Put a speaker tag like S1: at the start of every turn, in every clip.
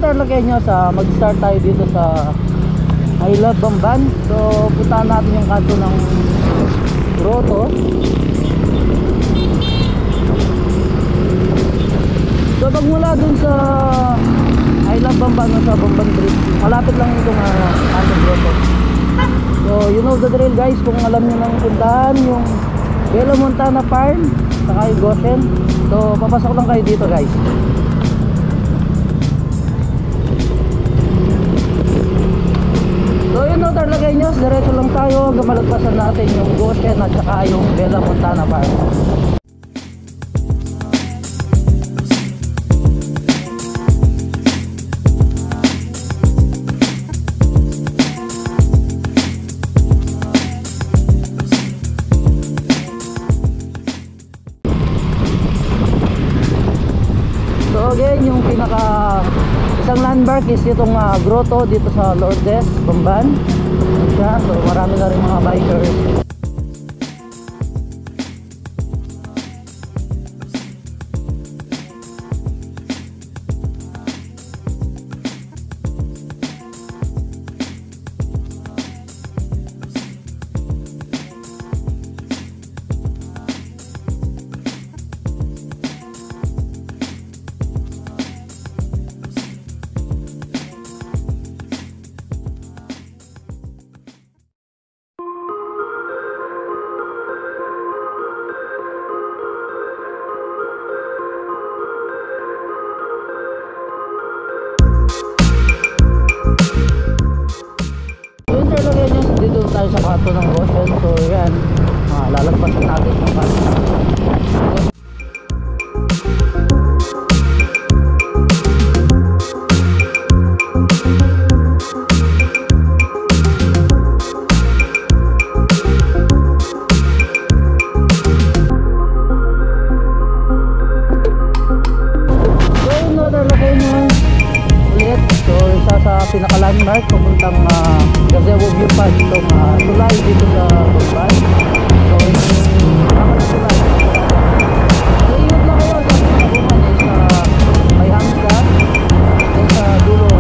S1: Tarlaqueños, mag-start tayo dito sa I Love Bamban. So puntahan natin yung kanto ng grotto. So pag mula dun sa I Love Bamban, sa Bamban Bridge, malapit lang itong kanto grotto. So you know the drill guys, kung alam nyo nang puntahan yung Bella Montana Farm saka yung Goshen. So papasok lang kayo dito guys. So yun no, Tarlaqueños, diretso lang tayo, gamalagpasan natin yung Goshen at saka yung Bella Montana Farm. So again, yung isang landmark is itong grotto dito sa Lourdes, Bamban. So marami na rin mga bikers. Dito tayo sa kanto ng Goshen. So yan, lalagpasan natin yung kanto. So yun no, Tarlaqueños ulit. So isa sa pinaka-landmark papuntang Gazebo View Park, itong tulay dito sa Bamban. So yung tulay, so iikot lang kayo sa pinabungan is may hamskat then sa dulo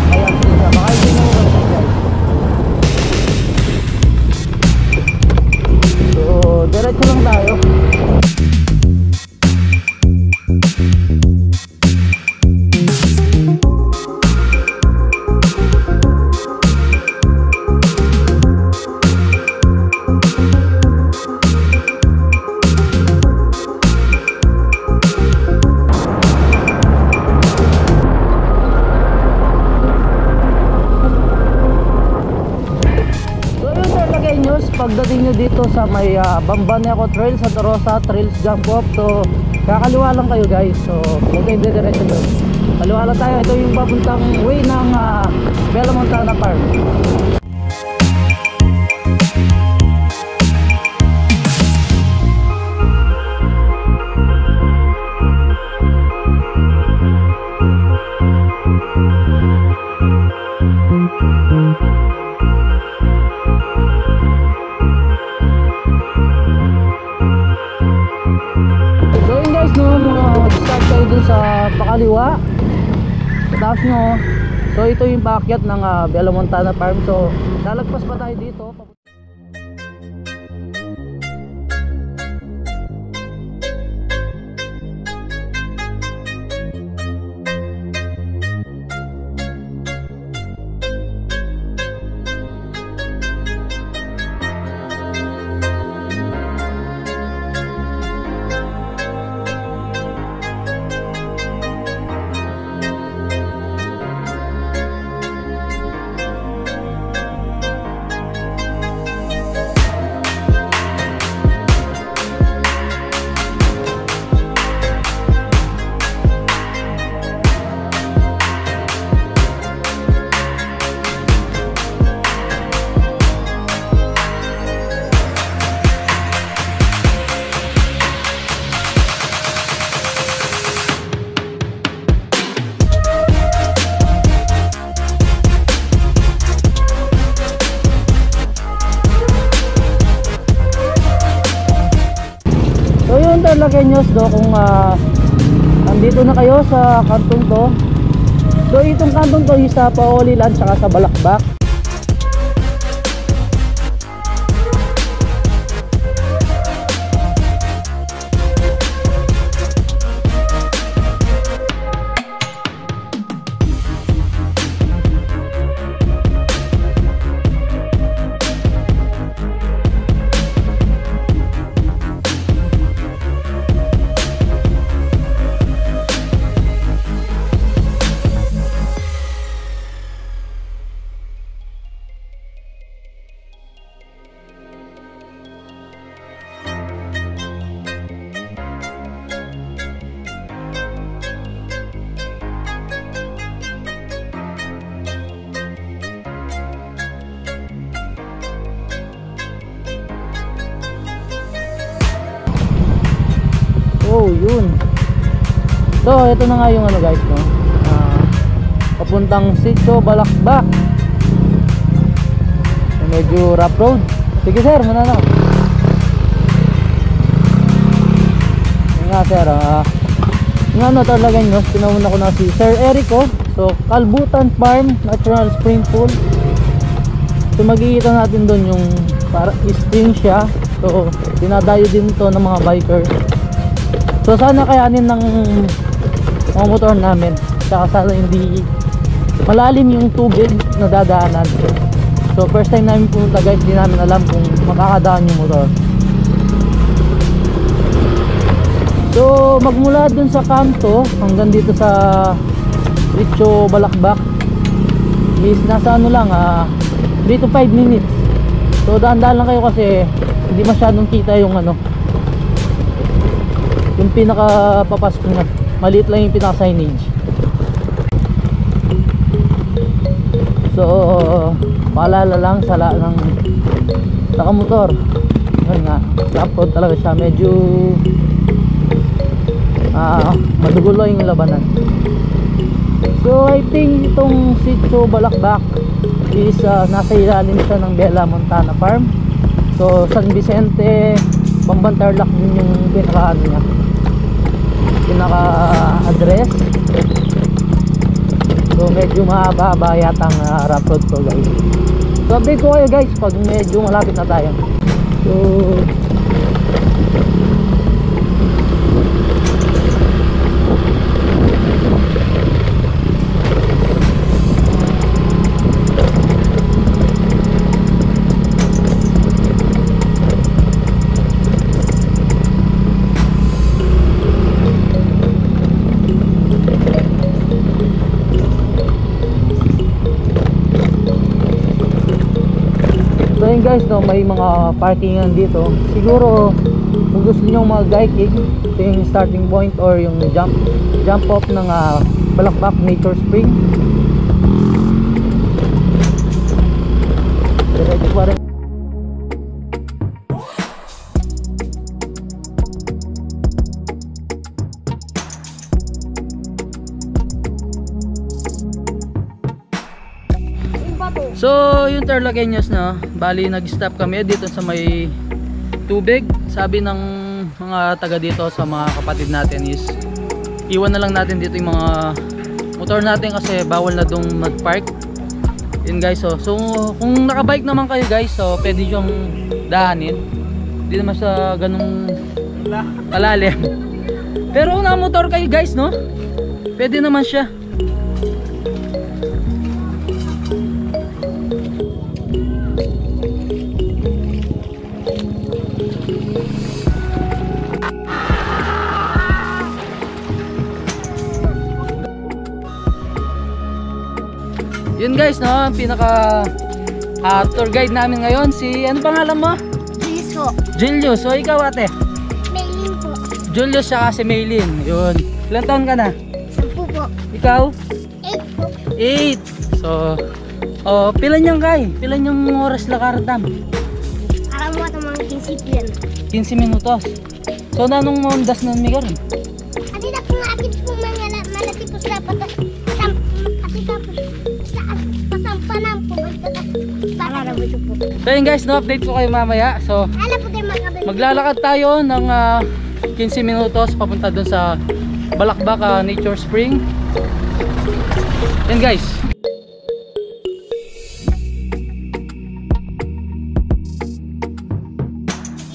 S1: may hamskat. Baka hindi nyo guys. So diretso lang tayo. Pagdating nyo dito sa may Bambaneco Trail, Santa Rosa Trails Jump Off, so kakaliwa lang kayo guys. So huwag kayong diretso doon, kaliwa lang tayo. Ito yung papuntang way ng Bella Montana Farm. Sa pakaliwa sa taas nyo, so ito yung paakyat ng Bella Montana Farm. So lalagpas pa tayo dito. Tarlaqueños do, kung nandito na kayo sa kantong to, so So itong kantong to is sa Paolilan saka sa Balakbak. Oh, yun. So, ito na nga yung ano guys, no? Papuntang Sitio Balakbak. Medyo rough road. Sige sir, muna na. Yun nga sir, nga ano talaga nyo, pinauna ko na si Sir Erico. So, Kalbutan Farm, Natural Spring Pool. So, magkikita natin doon yung para spring siya. So, dinadayo din to ng mga biker. So sana kayanin ng mga motor namin. Saka sana hindi malalim yung tubig na dadaanan. So first time namin pumunta guys, hindi namin alam kung makakadaan yung motor. So magmula dun sa kanto hanggang dito sa Sitio Balakbak is nasa ano lang 3 to 5 minutes. So daan-daan lang kayo kasi hindi masyadong kita yung ano, yung pinaka papasok na maliit lang yung pinaka signage. So paalala lang sa lahat ng nakamotor, yun nga, upload talaga siya, medyo madugulo yung labanan. So I think itong Sitio Balakbak is nasa ilalim siya ng Bella Montana Farm. So San Vicente, Bambantarlac din yung pinaka ano niya, pinaka address. So medyo mahaba yatang rough road to guys. So update ko kayo guys pag medyo malapit na tayo. So ayun guys, no, may mga parkingan dito. Siguro kung gusto niyo mag-hiking, ito yung starting point or yung jump off ng Balakbak Nature Spring. Diretso pa rin. So yung Tarlaqueños, no, bali nag-stop kami dito sa may tubig. Sabi ng mga taga dito sa mga kapatid natin is iwan na lang natin dito yung mga motor natin kasi bawal na dong mag-park. Yun guys, so kung nakabike naman kayo guys, so pwede yung dahanin. Hindi naman sa ganung kalalim. Pero kung nakamotor kayo guys, no, pwede naman siya. Yun guys, no, pinaka tour guide namin ngayon si, ano pangalan mo?
S2: Julius po.
S1: Julius. So ikaw ate?
S2: Maylin po.
S1: Julius saka si Maylin. Yun. Ilan taon ka na?
S2: 10 po.
S1: Ikaw?
S2: 8 po.
S1: 8. So pilan yung kay? Pilan yung oras lakartam?
S2: Alam mo ito mga 15 yan.
S1: 15 minutos. So nanong mondas na migar?
S2: Ati na po natin po mga malati po sa patas. Ati ka po sa pasampanan po. Para na po po.
S1: So yun guys, no, update ko kayo mamaya. So
S2: Alam po tayo
S1: maglalakad tayo ng 15 minutos papunta dun sa Balakbak Nature Spring. Yan guys.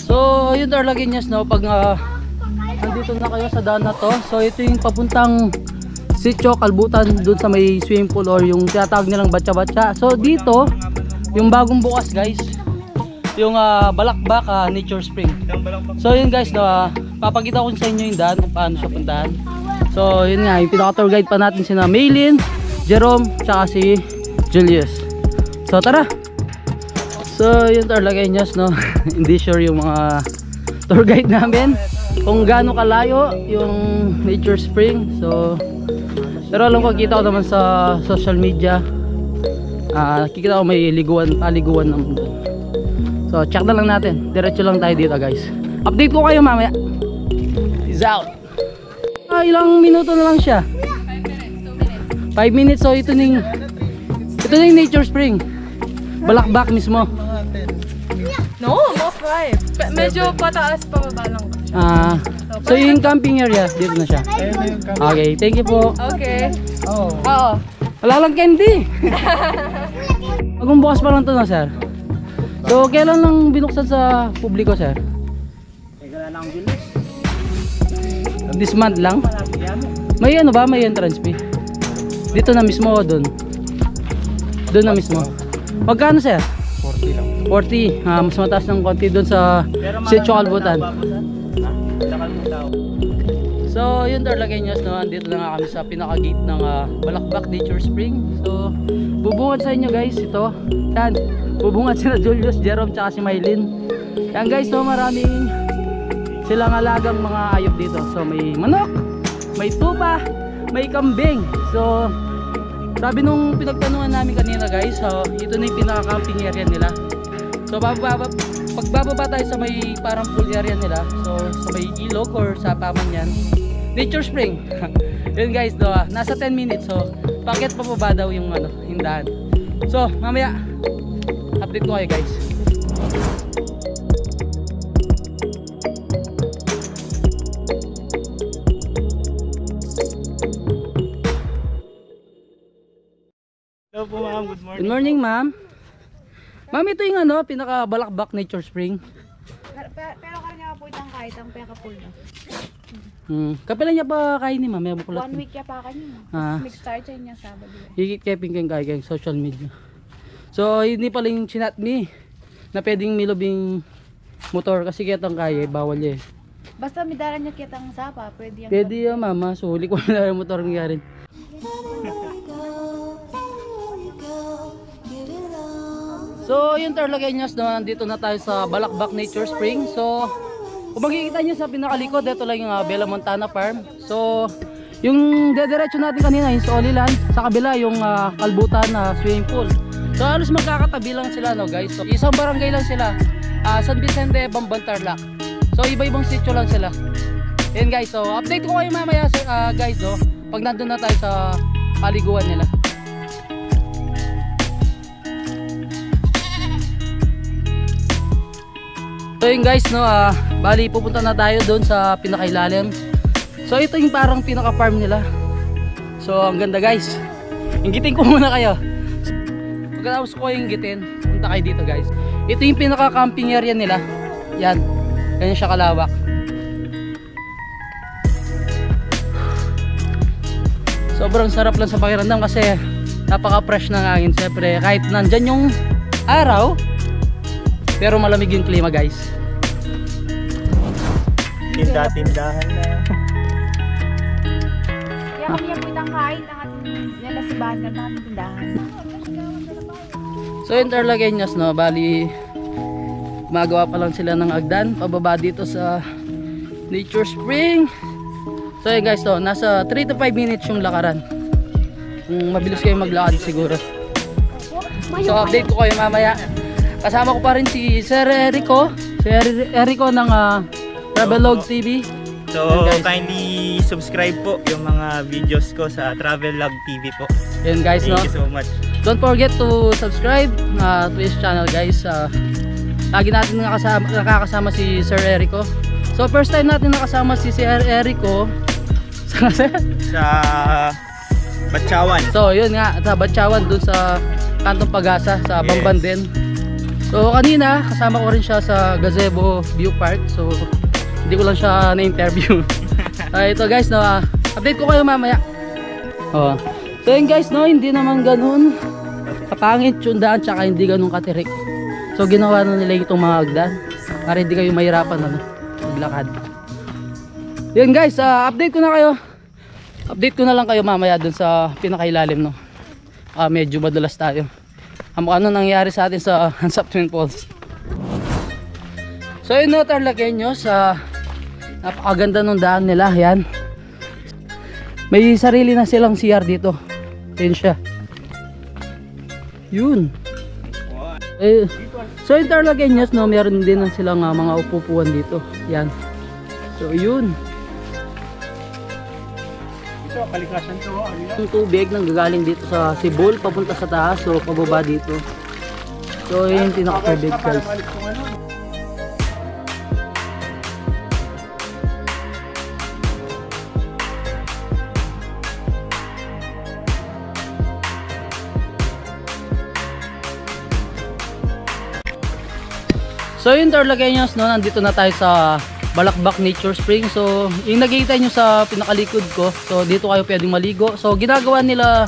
S1: So yun talaga niya no, pag nandito na kayo sa daan na to. So ito yung papuntang Sitio Kalbutan, dun sa may swimming pool or yung tinatawag nilang batsa-batsa. So dito yung bagong bukas guys, yung Balakbak Nature Spring. So yun guys no, papakita ko sa inyo yung daan kung paano siya puntahan. So yun nga, yung pinaka-tour guide pa natin sina Maylin, Jerome, tsaka si Julius. So tara. So yun talaga yun no. Hindi sure yung mga tour guide namin kung gaano kalayo yung Nature Spring. So pero alam ko, kita ko naman sa social media, nakikita ko may paliguan naman doon. So check na lang natin, diretso lang tayo dito guys. Update ko kayo mamaya. Peace out. Ilang minuto na lang siya. 5 minutes. So ito na yung Nature Spring, Balakbak mismo.
S3: No, not 5. Medyo pataas pababa lang.
S1: So yung camping area dito na siya. Okay, thank you po.
S3: Okay.
S1: Oo. Wala lang candy. Bagong bukas pa lang to na sir. So kailan lang binuksan sa publiko sir? This month lang? May ano ba? May entrance fee? Dito na mismo o doon? Doon na mismo. Magkano sir?
S4: 40 lang.
S1: 40. Mas mataas ng konti doon sa Sitio Kalbutan. So yun talaga nyo, no? Andito na nga kami sa pinaka-gate ng Balakbak Nature Spring. So bubungad sa inyo guys ito. Yan, bubungad sila Julius, Jerome, tsaka si Maylin. Yan guys, no, maraming silang alagang mga ayop dito. So may manok, may tupa, may kambing. So sabi nung pinagtanungan namin kanina guys, so ito na yung pinaka-camping area nila. So pagbababa tayo sa may parang pool area nila, so sa may ilog or sa paman yan, Nature Spring. Yun guys, no, nasa 10 minutes. So paket pa po ba daw yung hindahan. So mamaya update ko kayo guys.
S4: Hello po ma'am, good morning.
S1: Good morning ma'am. Ma'am, ito yung pinaka Balakbak Nature Spring.
S3: Pero kanya po itang kahit ang peka-pool na.
S1: Kapilan niya pa kain ni ma'am?
S3: 1 week ya pa kanya. Mag-start sa niya Sabado.
S1: Higit keping kang kaya kang social media. So hindi pala yung chinat me na pwedeng milobing motor kasi kitang kaya, bawal eh.
S3: Basta midaran niya kitang sapa, pwede yan.
S1: Pwede yan mama, so huli ko na yung motor nga rin. So yun talaga nyo, nandito na tayo sa Balakbak Nature Spring. So kung makikita nyo sa pinakalikod, ito lang yung Bella Montana Farm. So yung dediretso natin kanina yung Soliland, sa kabila yung Kalbutan swimming pool. So halos magkakatabi lang sila guys. So isang barangay lang sila, San Vicente, Bamban, Tarlac. So iba-ibang sitio lang sila. Yan guys, so update ko kayo mamaya guys pag nandun na tayo sa paliguan nila. So yun guys, bali pupunta na tayo doon sa pinakailalim. So ito yung parang pinaka-farm nila. So ang ganda guys. Inggitin ko muna kayo. Pagkatapos ko inggitin, punta kayo dito guys. Ito yung pinaka-camping area nila. Yan. Ganyan siya kalawak. Sobrang sarap lang sa pakiramdam kasi napaka-fresh ng hangin. Siyempre kahit nandyan yung araw, pero malamig yung klima guys.
S4: Tindahan na.
S3: Kaya kami po itang kain ang ating nalasibahan ng mga tindahan.
S1: So yun talaga nyos bali magawa pa lang sila ng agdan pababa dito sa Nature Spring. So yun guys, nasa 3 to 5 minutes yung lakaran. Kung mabilis kayo maglakad siguro. So update ko kayo mamaya. Kasama ko pa rin si Sir Erico. Sir Erico ng Travelog TV.
S4: So kindly subscribe po yung mga videos ko sa Travelog TV po.
S1: Yan guys,
S4: Thank you so much.
S1: Don't forget to subscribe to his channel guys. Lagi natin nakakasama si Sir Erico. So first time natin nakasama si Sir Erico sa
S4: Batchawan.
S1: So yun nga, sa Batchawan dun sa Kantong Pag-asa sa Bamban din. So kanina kasama ko rin siya sa Gazebo View Park. So hindi ko lang siya na-interview. Ito guys, no, update ko kayo mamaya. Oh. So yun guys, no, hindi naman ganun kapangit yung daan, tsaka hindi ganun katirik. So ginawa na nila itong mga hagdan para hindi kayo mahirapan maglakad. Yun guys, update ko na kayo. Update ko na lang kayo mamaya dun sa pinakailalim, no. Medyo madulas tayo. Ano nangyari sa atin sa Hansap Twin Falls. So yun, no, Tarlakeños, napakaganda ng daan nila. Yan, may sarili na silang CR dito. Yun siya. Yun. So yung Tarlakeños, no, meron din silang mga upupuan dito. Yan. So yun.
S4: Ito, kalikasan to.
S1: Yung tubig nang gagaling dito sa Sibol papunta sa taas, so pababa dito. So yun yung pinaka-tubig guys. So yung Tarlakeños, no, nandito na tayo sa Balakbak Nature Spring. So yung nakikita nyo sa pinakalikod ko, so dito kayo pwedeng maligo. So ginagawa nila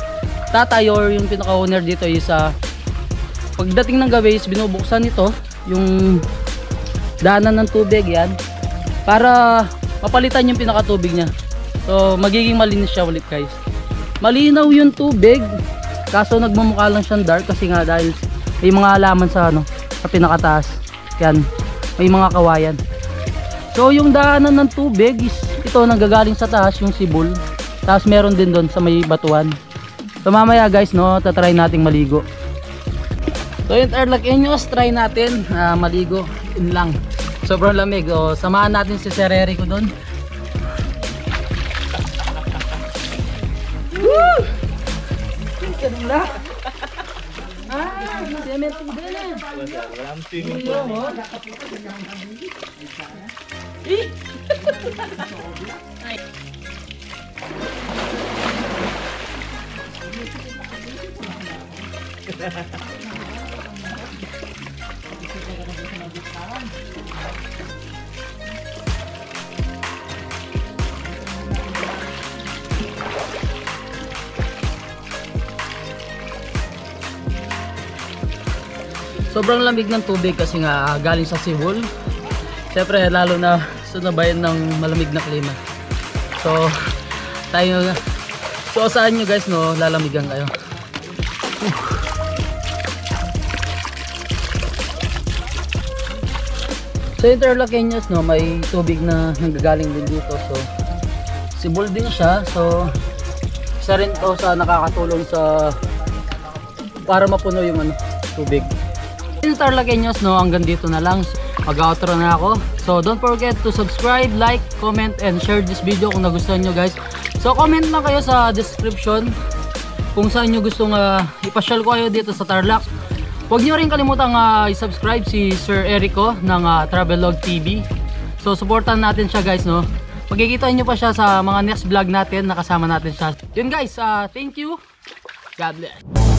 S1: tatay or yung pinaka-owner dito is pagdating ng gabi is binubuksan ito yung daanan ng tubig yan para mapalitan yung pinakatubig niya. So magiging malinis siya ulit guys. Malinaw yung tubig, kaso nagmumukha lang siyang dark kasi nga dahil may mga halaman sa sa pinakataas. Yan, may mga kawayan. So yung daanan ng tubig is ito nanggagaling sa taas, yung Sibol. Tapos meron din doon sa may batuan. So mamaya guys, no, tatry nating maligo. So yung Tarlakeños, try natin maligo. Yun lang, sobrang lamig. O, samahan natin si Sir Erico doon. Woo! Ganun lang. Cemento din eh.
S4: Walang swimming
S1: Iyo
S4: pool.
S1: mo. Sobrang lamig ng tubig kasi nga galing sa Sibol. Siyempre lalo na sunabayan ng malamig na klima. So tayo, so saan nyo guys, no, lalamigan kayo. So yung Tarlakeños, no, may tubig na nanggagaling din dito. So Sibol din siya. So isa rin to sa nakakatulong sa para mapuno yung tubig. Yung Tarlakeños, no, hanggang dito na lang. Mag-outro na ako. So don't forget to subscribe, like, comment, and share this video kung nagustuhan nyo guys. So comment lang kayo sa description kung saan nyo gustong ipasyal ko kayo dito sa Tarlac. Huwag nyo rin kalimutang i-subscribe si Sir Erico ng Travelog TV. So supportan natin siya guys, no. Magkikita nyo pa siya sa mga next vlog natin, nakasama natin siya. Yun guys, thank you. God bless.